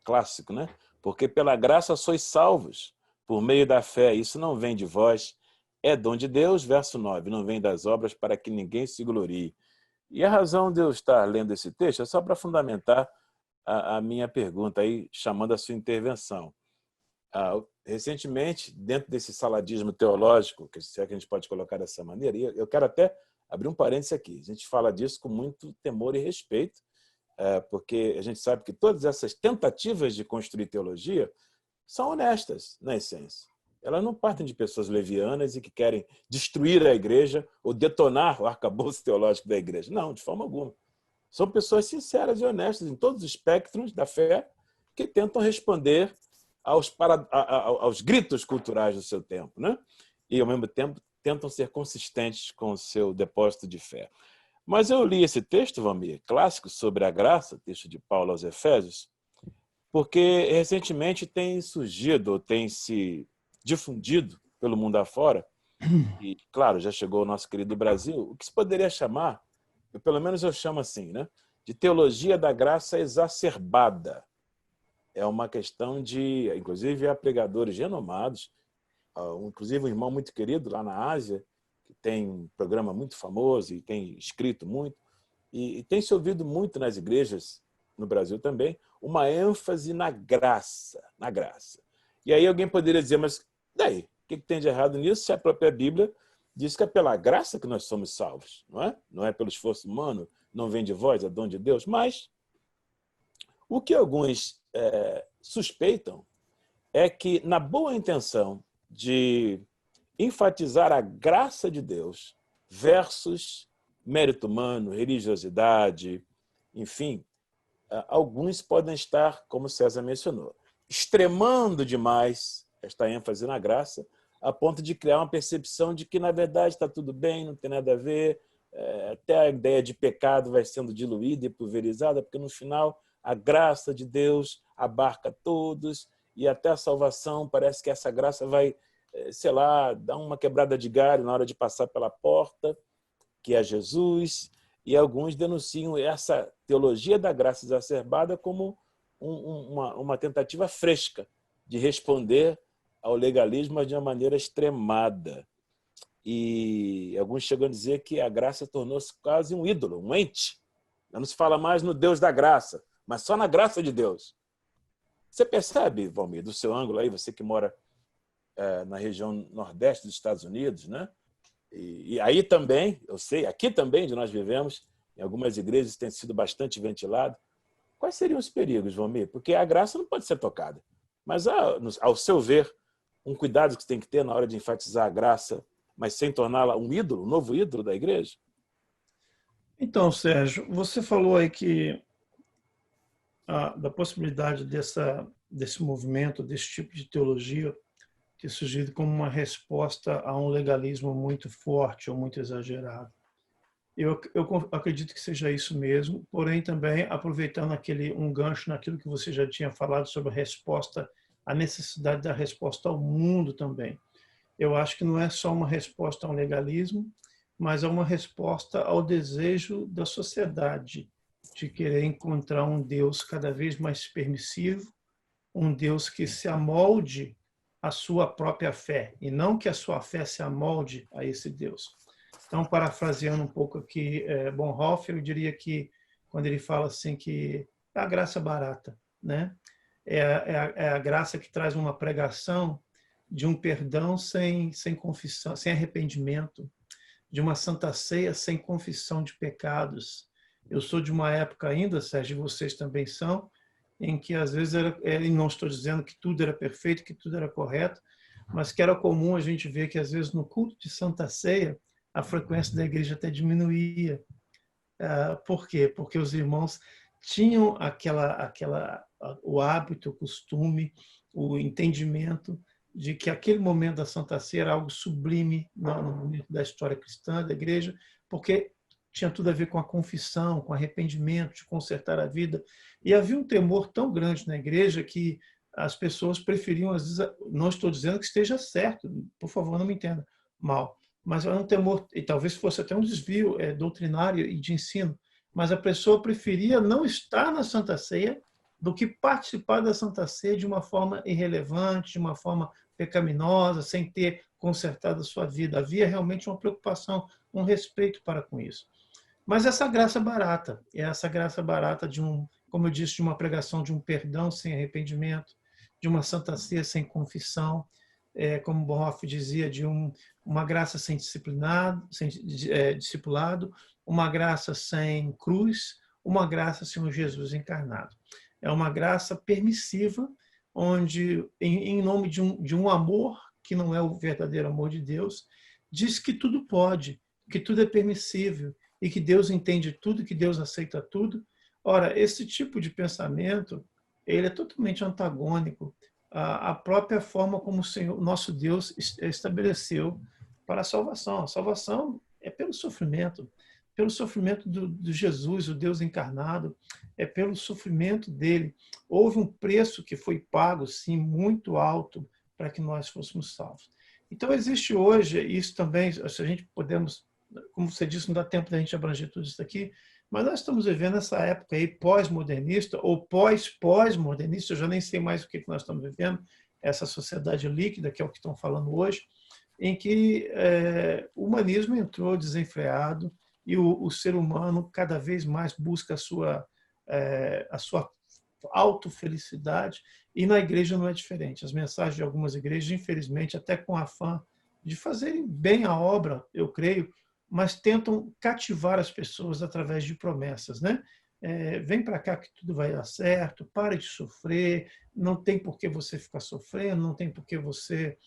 clássico, né? Porque pela graça sois salvos, por meio da fé. Isso não vem de vós, é dom de Deus. Verso 9, não vem das obras para que ninguém se glorie. E a razão de eu estar lendo esse texto é só para fundamentar a minha pergunta, aí, chamando a sua intervenção. Recentemente, dentro desse saladismo teológico, se é que a gente pode colocar dessa maneira, e eu quero até abrir um parênteses aqui, a gente fala disso com muito temor e respeito, porque a gente sabe que todas essas tentativas de construir teologia são honestas, na essência. Elas não partem de pessoas levianas e que querem destruir a igreja ou detonar o arcabouço teológico da igreja. Não, de forma alguma. São pessoas sinceras e honestas em todos os espectros da fé que tentam responder aos gritos culturais do seu tempo, né? E, ao mesmo tempo, tentam ser consistentes com o seu depósito de fé. Mas eu li esse texto, Valmir, clássico sobre a graça, texto de Paulo aos Efésios, porque recentemente tem surgido, ou tem se difundido pelo mundo afora, e, claro, já chegou ao nosso querido Brasil, o que se poderia chamar, pelo menos eu chamo assim, né, de teologia da graça exacerbada. É uma questão de, inclusive, há pregadores renomados, inclusive um irmão muito querido lá na Ásia, que tem um programa muito famoso e tem escrito muito, e tem se ouvido muito nas igrejas, no Brasil também, uma ênfase na graça, na graça. E aí alguém poderia dizer, mas daí, o que tem de errado nisso se a própria Bíblia diz que é pela graça que nós somos salvos, não é? Não é pelo esforço humano, não vem de vós, é dom de Deus. Mas o que alguns suspeitam é que, na boa intenção de enfatizar a graça de Deus versus mérito humano, religiosidade, enfim, alguns podem estar, como César mencionou, extremando demais esta ênfase na graça, a ponto de criar uma percepção de que, na verdade, está tudo bem, não tem nada a ver, até a ideia de pecado vai sendo diluída e pulverizada, porque, no final, a graça de Deus abarca todos e até a salvação parece que essa graça vai, sei lá, dar uma quebrada de galho na hora de passar pela porta, que é Jesus, e alguns denunciam essa teologia da graça exacerbada como uma tentativa fresca de responder ao legalismo, mas de uma maneira extremada. E alguns chegam a dizer que a graça tornou-se quase um ídolo, um ente. Não se fala mais no Deus da graça, mas só na graça de Deus. Você percebe, Valmir, do seu ângulo aí, você que mora na região nordeste dos Estados Unidos, né? E aí também, eu sei, aqui também, onde nós vivemos, em algumas igrejas tem sido bastante ventilado. Quais seriam os perigos, Valmir? Porque a graça não pode ser tocada. Mas, ao seu ver, um cuidado que você tem que ter na hora de enfatizar a graça, mas sem torná-la um ídolo, um novo ídolo da igreja? Então, Sérgio, você falou aí que da possibilidade desse movimento, desse tipo de teologia ter surgido como uma resposta a um legalismo muito forte ou muito exagerado. Eu acredito que seja isso mesmo, porém também aproveitando um gancho naquilo que você já tinha falado sobre a necessidade da resposta ao mundo também. Eu acho que não é só uma resposta a um legalismo, mas é uma resposta ao desejo da sociedade de querer encontrar um Deus cada vez mais permissivo, um Deus que se amolde à sua própria fé, e não que a sua fé se amolde a esse Deus. Então, parafraseando um pouco aqui Bonhoeffer, eu diria que, quando ele fala assim que é a graça barata, né? É a graça que traz uma pregação de um perdão sem confissão, sem arrependimento, de uma santa ceia sem confissão de pecados. Eu sou de uma época ainda, Sérgio, e vocês também são, em que às vezes e não estou dizendo que tudo era perfeito, que tudo era correto, mas que era comum a gente ver que às vezes no culto de Santa Ceia a frequência da igreja até diminuía. Por quê? Porque os irmãos tinham o hábito, o costume, o entendimento de que aquele momento da Santa Ceia era algo sublime no momento da história cristã, da igreja, porque tinha tudo a ver com a confissão, com arrependimento, de consertar a vida. E havia um temor tão grande na igreja que as pessoas preferiam, às vezes, não estou dizendo que esteja certo, por favor, não me entenda mal, mas era um temor, e talvez fosse até um desvio doutrinário e de ensino, mas a pessoa preferia não estar na Santa Ceia do que participar da Santa Ceia de uma forma irrelevante, de uma forma pecaminosa, sem ter consertado a sua vida. Havia realmente uma preocupação, um respeito para com isso. Mas essa graça barata, como eu disse, de uma pregação de um perdão sem arrependimento, de uma Santa Ceia sem confissão, como Bonhoeffer dizia, de uma graça sem discipulado, uma graça sem cruz, uma graça sem o Jesus encarnado. É uma graça permissiva, onde, em nome de um amor que não é o verdadeiro amor de Deus, diz que tudo pode, que tudo é permissível, e que Deus entende tudo, que Deus aceita tudo. Ora, esse tipo de pensamento, ele é totalmente antagônico à própria forma como o Senhor, nosso Deus, estabeleceu para a salvação. A salvação é pelo sofrimento do Jesus, o Deus encarnado, é pelo sofrimento dele. Houve um preço que foi pago, sim, muito alto, para que nós fôssemos salvos. Então, existe hoje, isso também, se a gente podemos, como você disse, não dá tempo da gente abranger tudo isso aqui, mas nós estamos vivendo essa época aí pós-modernista ou pós-pós-modernista, eu já nem sei mais o que nós estamos vivendo, essa sociedade líquida, que é o que estão falando hoje, em que o humanismo entrou desenfreado e o ser humano cada vez mais busca a sua autofelicidade, e na igreja não é diferente. As mensagens de algumas igrejas, infelizmente, até com afã de fazerem bem a obra, eu creio, mas tentam cativar as pessoas através de promessas, né? Vem para cá que tudo vai dar certo, pare de sofrer, não tem por que você ficar sofrendo, não tem por que você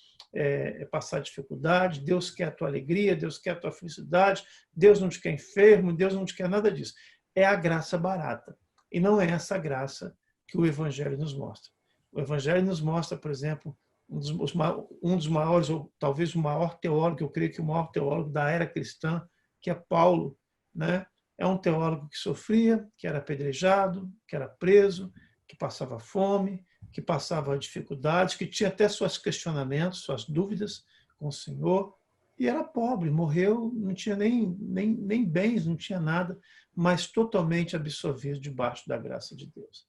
passar dificuldade, Deus quer a tua alegria, Deus quer a tua felicidade, Deus não te quer enfermo, Deus não te quer nada disso. É a graça barata, e não é essa graça que o Evangelho nos mostra. O Evangelho nos mostra, por exemplo, um dos maiores, ou talvez o maior teólogo, eu creio que o maior teólogo da era cristã, que é Paulo, né? É um teólogo que sofria, que era apedrejado, que era preso, que passava fome, que passava dificuldades, que tinha até seus questionamentos, suas dúvidas com o Senhor, e era pobre, morreu, não tinha nem bens, não tinha nada, mas totalmente absorvido debaixo da graça de Deus.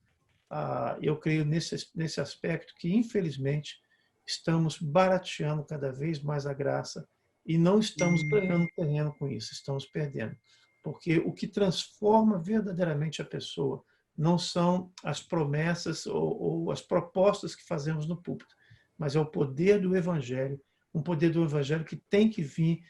Eu creio nesse aspecto que, infelizmente, estamos barateando cada vez mais a graça e não estamos ganhando terreno com isso, estamos perdendo. Porque o que transforma verdadeiramente a pessoa não são as promessas ou as propostas que fazemos no púlpito, mas é o poder do Evangelho, um poder do Evangelho que tem que vir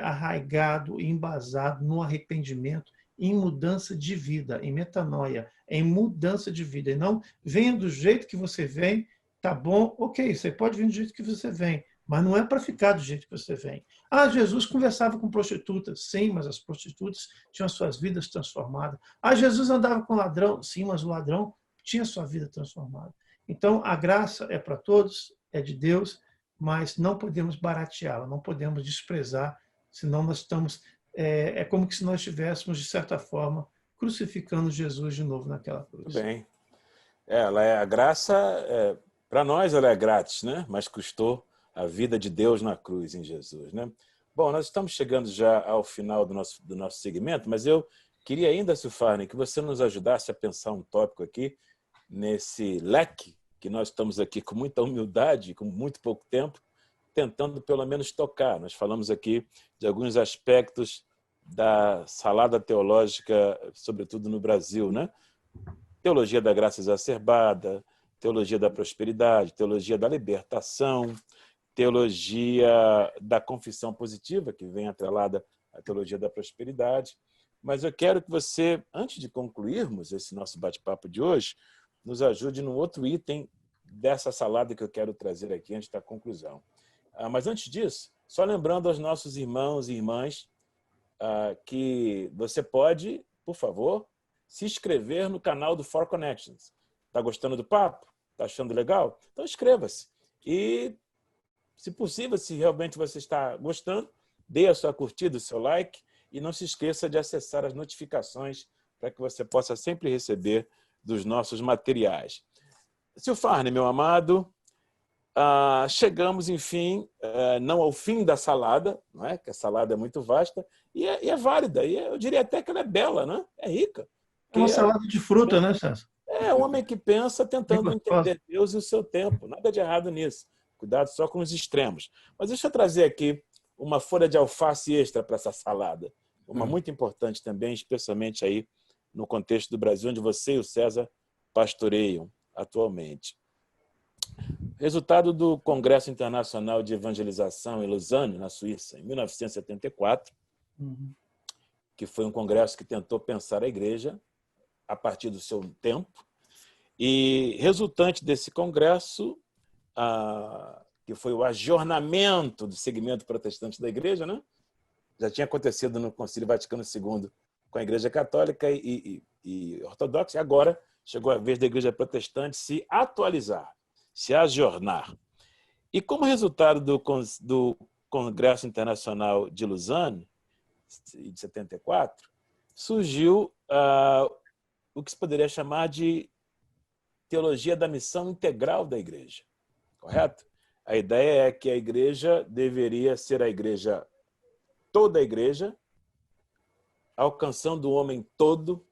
arraigado e embasado no arrependimento, em mudança de vida, em metanoia, em mudança de vida. E não venha do jeito que você vem Tá bom, ok, você pode vir do jeito que você vem, mas não é para ficar do jeito que você vem. Ah, Jesus conversava com prostitutas. Sim, mas as prostitutas tinham suas vidas transformadas. Ah, Jesus andava com ladrão. Sim, mas o ladrão tinha sua vida transformada. Então, a graça é para todos, é de Deus, mas não podemos barateá-la, não podemos desprezar, senão nós estamos... É como se nós estivéssemos, de certa forma, crucificando Jesus de novo naquela Muito cruz. bem. Ela é a graça, para nós ela é grátis, né? Mas custou a vida de Deus na cruz em Jesus, né? Bom, nós estamos chegando já ao final do nosso segmento, mas eu queria ainda, Silfarne, que você nos ajudasse a pensar um tópico aqui nesse leque que nós estamos aqui com muita humildade, com muito pouco tempo, tentando pelo menos tocar. Nós falamos aqui de alguns aspectos da salada teológica, sobretudo no Brasil, né? Teologia da graça exacerbada, teologia da prosperidade, teologia da libertação, teologia da confissão positiva, que vem atrelada à teologia da prosperidade. Mas eu quero que você, antes de concluirmos esse nosso bate-papo de hoje, nos ajude num outro item dessa salada que eu quero trazer aqui antes da conclusão. Mas antes disso, só lembrando aos nossos irmãos e irmãs que você pode, por favor, se inscrever no canal do For Connections. Está gostando do papo? Está achando legal? Então inscreva-se. E, se possível, se realmente você está gostando, dê a sua curtida, o seu like e não se esqueça de acessar as notificações para que você possa sempre receber dos nossos materiais. Silfarne, meu amado, chegamos, enfim, não ao fim da salada, não é? Que a salada é muito vasta e é válida. E eu diria até que ela é bela, né? É rica. É uma salada de fruta, né, César? É um homem que pensa Bem tentando gostosa. entender Deus e o seu tempo. Nada de errado nisso. Cuidado só com os extremos. Mas deixa eu trazer aqui uma folha de alface extra para essa salada. Uma muito importante também, especialmente aí no contexto do Brasil, onde você e o César pastoreiam atualmente. Resultado do Congresso Internacional de Evangelização em Lausanne, na Suíça, em 1974, que foi um congresso que tentou pensar a igreja a partir do seu tempo. E resultante desse congresso, que foi o ajornamento do segmento protestante da igreja, né? Já tinha acontecido no Concílio Vaticano II com a Igreja Católica e Ortodoxa, e agora chegou a vez da Igreja Protestante se atualizar, se ajornar. E como resultado do Congresso Internacional de Lausanne, de 74, surgiu o que se poderia chamar de teologia da missão integral da igreja, correto? A ideia é que a igreja deveria ser a igreja, toda a igreja, alcançando o homem todo,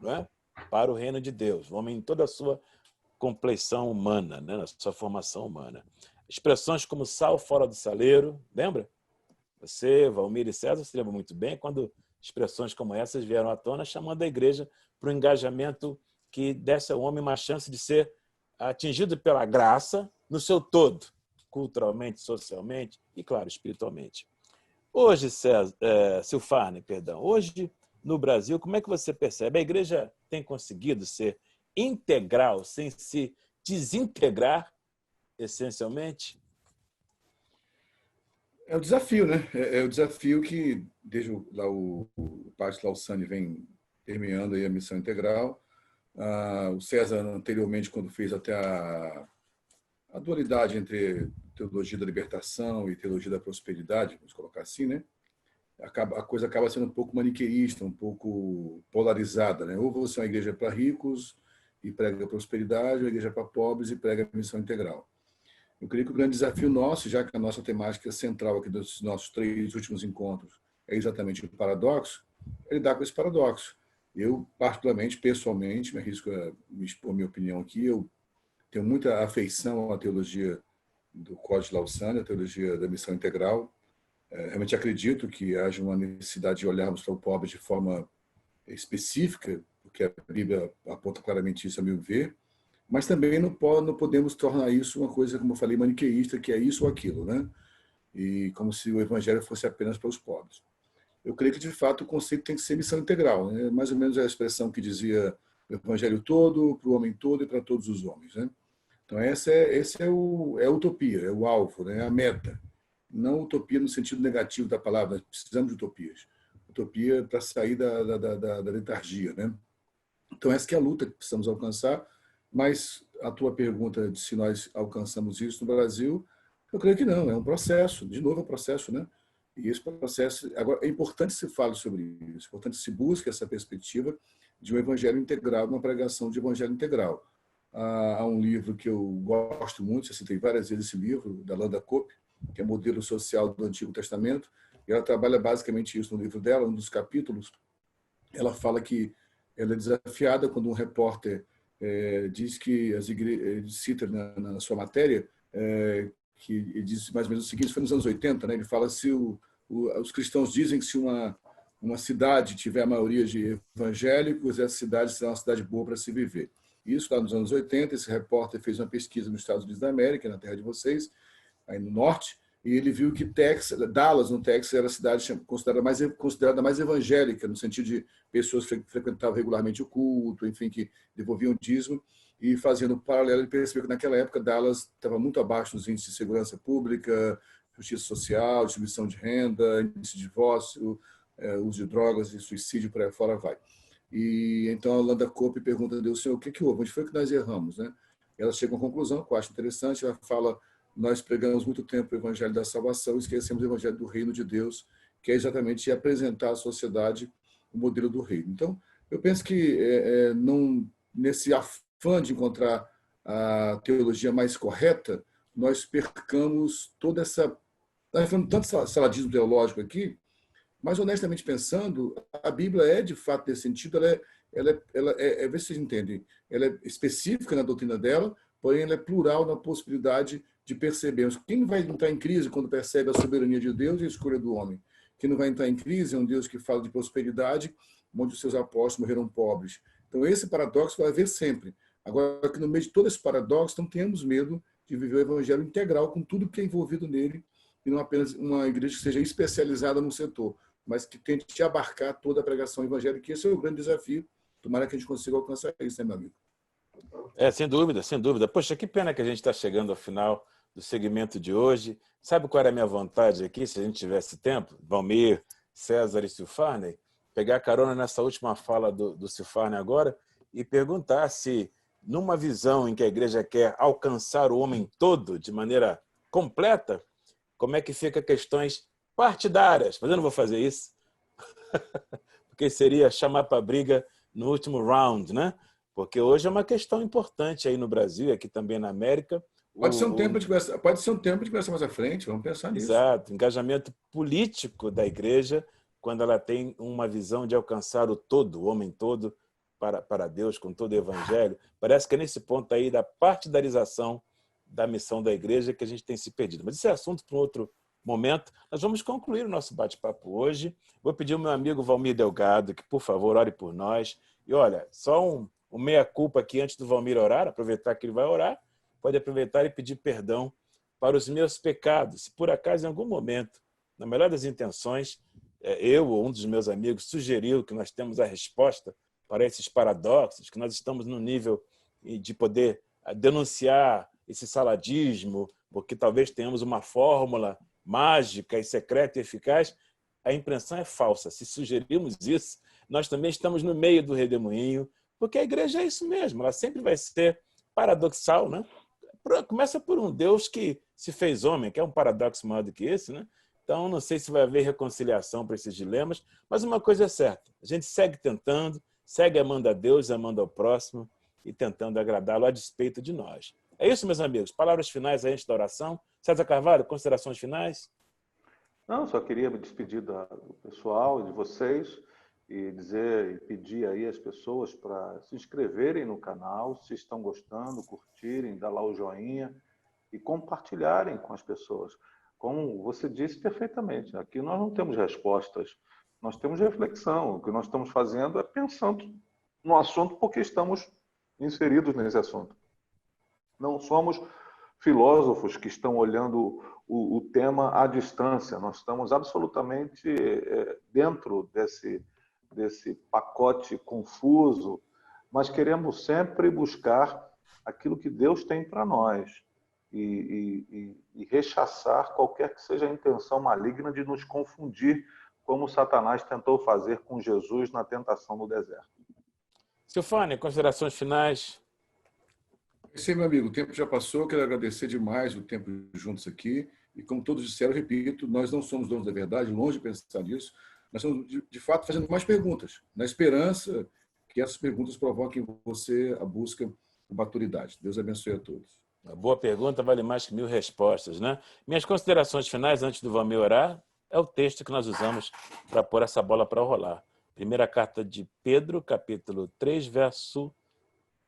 não é? Para o reino de Deus, o homem em toda a sua compleição humana, né? Na sua formação humana. Expressões como sal fora do saleiro, lembra? Você, Valmir e César se lembram muito bem quando expressões como essas vieram à tona, chamando a igreja para o engajamento que desse ao homem uma chance de ser atingido pela graça no seu todo, culturalmente, socialmente e, claro, espiritualmente. Hoje, Silfarne, hoje no Brasil, como é que você percebe? A igreja tem conseguido ser integral, sem se desintegrar, essencialmente? É um desafio, né? É o desafio que, desde o Pátio Lausanne, vem permeando aí a missão integral. O César, anteriormente, quando fez até a dualidade entre teologia da libertação e teologia da prosperidade, vamos colocar assim, né? A coisa acaba sendo um pouco maniqueísta, um pouco polarizada, né? Ou você é uma igreja para ricos e prega a prosperidade, ou uma igreja para pobres e prega a missão integral. Eu creio que o grande desafio nosso, já que a nossa temática central aqui dos nossos 3 últimos encontros é exatamente o paradoxo, é lidar com esse paradoxo. Eu, particularmente, pessoalmente, me arrisco a expor minha opinião aqui, eu tenho muita afeição à teologia do Código de Lausanne, a teologia da missão integral. Realmente acredito que haja uma necessidade de olharmos para o pobre de forma específica, porque a Bíblia aponta claramente isso, a meu ver, mas também não podemos tornar isso uma coisa, como eu falei, maniqueísta, que é isso ou aquilo, né? E como se o evangelho fosse apenas para os pobres. Eu creio que, de fato, o conceito tem que ser missão integral, né? Mais ou menos a expressão que dizia o evangelho todo, para o homem todo e para todos os homens, né? Então, esse é a utopia, é o alvo, né? É a meta. Não utopia no sentido negativo da palavra, nós precisamos de utopias. Utopia para sair da letargia, né? Então, essa que é a luta que precisamos alcançar, mas a tua pergunta de se nós alcançamos isso no Brasil, eu creio que não, é um processo, de novo é um processo, né? E esse processo, agora, é importante que se fale sobre isso, é importante que se busque essa perspectiva de um evangelho integral, uma pregação de evangelho integral. Há um livro que eu gosto muito, já citei várias vezes esse livro, da Landa Cope, que é Modelo Social do Antigo Testamento, e ela trabalha basicamente isso no livro dela, um dos capítulos. Ela fala que ela é desafiada quando um repórter diz que as igrejas, cita na sua matéria, que ele diz mais ou menos o seguinte, foi nos anos 80, né? Ele fala se os cristãos dizem que se uma cidade tiver a maioria de evangélicos, essa cidade será uma cidade boa para se viver. Isso lá nos anos 80, esse repórter fez uma pesquisa nos Estados Unidos da América, na terra de vocês, aí no norte, e ele viu que Dallas, no Texas, era a cidade considerada mais evangélica, no sentido de pessoas que frequentavam regularmente o culto, enfim, que devolviam o dízimo, e fazendo um paralelo, ele percebeu que naquela época Dallas estava muito abaixo dos índices de segurança pública, justiça social, distribuição de renda, índice de divórcio, uso de drogas e suicídio, por aí fora vai. E então a Landa Cope pergunta a Deus, Senhor, o que houve? Onde foi que nós erramos? Né? Ela chega a uma conclusão que eu acho interessante, ela fala, nós pregamos muito tempo o evangelho da salvação e esquecemos o evangelho do reino de Deus, que é exatamente apresentar à sociedade o modelo do reino. Então, eu penso que não, nesse afã de encontrar a teologia mais correta, nós percamos toda essa... Nós falamos tanto saladismo teológico aqui, mas, honestamente pensando, a Bíblia é, de fato, nesse sentido, vê se vocês entendem, ela é específica na doutrina dela, porém ela é plural na possibilidade de percebermos. Quem vai entrar em crise quando percebe a soberania de Deus e a escolha do homem? Quem não vai entrar em crise é um Deus que fala de prosperidade, onde os seus apóstolos morreram pobres. Então, esse paradoxo vai haver sempre. Agora, que no meio de todo esse paradoxo, não tenhamos medo de viver o evangelho integral, com tudo que é envolvido nele, e não apenas uma igreja que seja especializada num setor, mas que tente abarcar toda a pregação evangélica, e esse é o grande desafio. Tomara que a gente consiga alcançar isso, né, meu amigo? Sem dúvida, sem dúvida. Poxa, que pena que a gente está chegando ao final do segmento de hoje. Sabe qual era a minha vontade aqui, se a gente tivesse tempo? Valmir, César e Silfarney, pegar carona nessa última fala do Silfarney agora e perguntar se, numa visão em que a igreja quer alcançar o homem todo de maneira completa, como é que fica questões partidárias, mas eu não vou fazer isso, porque seria chamar para briga no último round, né? Porque hoje é uma questão importante aí no Brasil, aqui também na América. Pode ser um tempo de conversa mais à frente, vamos pensar nisso. Exato, engajamento político da igreja, quando ela tem uma visão de alcançar o todo, o homem todo, para Deus, com todo o evangelho. Parece que é nesse ponto aí da partidarização da missão da igreja que a gente tem se perdido. Mas esse é assunto para um outro momento. Nós vamos concluir o nosso bate-papo hoje. Vou pedir ao meu amigo Valmir Delgado que, por favor, ore por nós. E olha, só um meia-culpa aqui antes do Valmir orar, aproveitar que ele vai orar, pode aproveitar e pedir perdão para os meus pecados. Se por acaso, em algum momento, na melhor das intenções, eu ou um dos meus amigos sugeriu que nós temos a resposta para esses paradoxos, que nós estamos no nível de poder denunciar esse saladismo, porque talvez tenhamos uma fórmula mágica e secreta e eficaz, a impressão é falsa. Se sugerirmos isso, nós também estamos no meio do redemoinho, porque a igreja é isso mesmo, ela sempre vai ser paradoxal, né? Começa por um Deus que se fez homem, que é um paradoxo maior do que esse, né? Então, não sei se vai haver reconciliação para esses dilemas, mas uma coisa é certa, a gente segue tentando, segue amando a Deus, amando ao próximo e tentando agradá-lo a despeito de nós. É isso, meus amigos. Palavras finais antes da oração. César Carvalho, considerações finais? Não, só queria me despedir do pessoal, de vocês, e dizer e pedir aí às pessoas para se inscreverem no canal, se estão gostando, curtirem, dar lá o joinha e compartilharem com as pessoas. Como você disse perfeitamente, aqui nós não temos respostas, nós temos reflexão. O que nós estamos fazendo é pensando no assunto porque estamos inseridos nesse assunto. Não somos filósofos que estão olhando o tema à distância. Nós estamos absolutamente dentro desse pacote confuso, mas queremos sempre buscar aquilo que Deus tem para nós e rechaçar qualquer que seja a intenção maligna de nos confundir, como Satanás tentou fazer com Jesus na tentação no deserto. Silfane, considerações finais? Sim, meu amigo, o tempo já passou, quero agradecer demais o tempo juntos aqui, e como todos disseram, eu repito, nós não somos donos da verdade, longe de pensar nisso, nós estamos, de fato, fazendo mais perguntas, na esperança que essas perguntas provoquem em você a busca por maturidade. Deus abençoe a todos. Uma boa pergunta vale mais que 1000 respostas, né? Minhas considerações finais, antes do Valmir orar, é o texto que nós usamos para pôr essa bola para rolar. Primeira carta de Pedro, capítulo 3, verso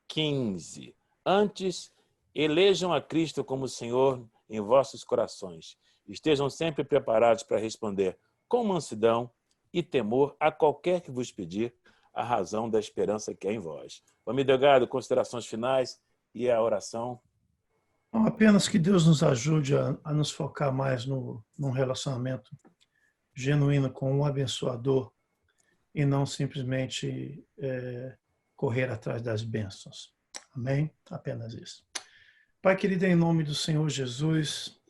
15. Antes, elejam a Cristo como Senhor em vossos corações. Estejam sempre preparados para responder com mansidão e temor a qualquer que vos pedir a razão da esperança que é em vós. Valmir Delgado, considerações finais e a oração. Não, apenas que Deus nos ajude a nos focar mais num relacionamento genuíno com um abençoador e não simplesmente correr atrás das bênçãos. Amém? Apenas isso. Pai querido, em nome do Senhor Jesus,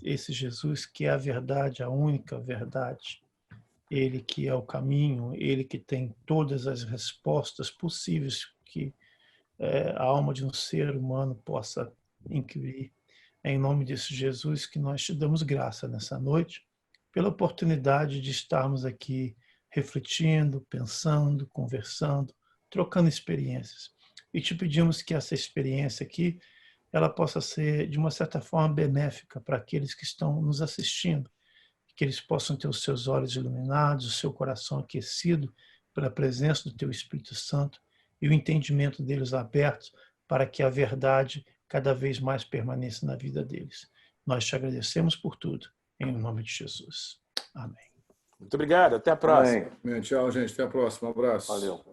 esse Jesus que é a verdade, a única verdade, Ele que é o caminho, Ele que tem todas as respostas possíveis que a alma de um ser humano possa inquirir. É em nome desse Jesus que nós te damos graça nessa noite, pela oportunidade de estarmos aqui refletindo, pensando, conversando, trocando experiências. E te pedimos que essa experiência aqui, ela possa ser, de uma certa forma, benéfica para aqueles que estão nos assistindo, que eles possam ter os seus olhos iluminados, o seu coração aquecido pela presença do teu Espírito Santo e o entendimento deles abertos para que a verdade cada vez mais permaneça na vida deles. Nós te agradecemos por tudo, em nome de Jesus. Amém. Muito obrigado, até a próxima. Amém. Tchau, gente. Até a próxima. Um abraço. Valeu.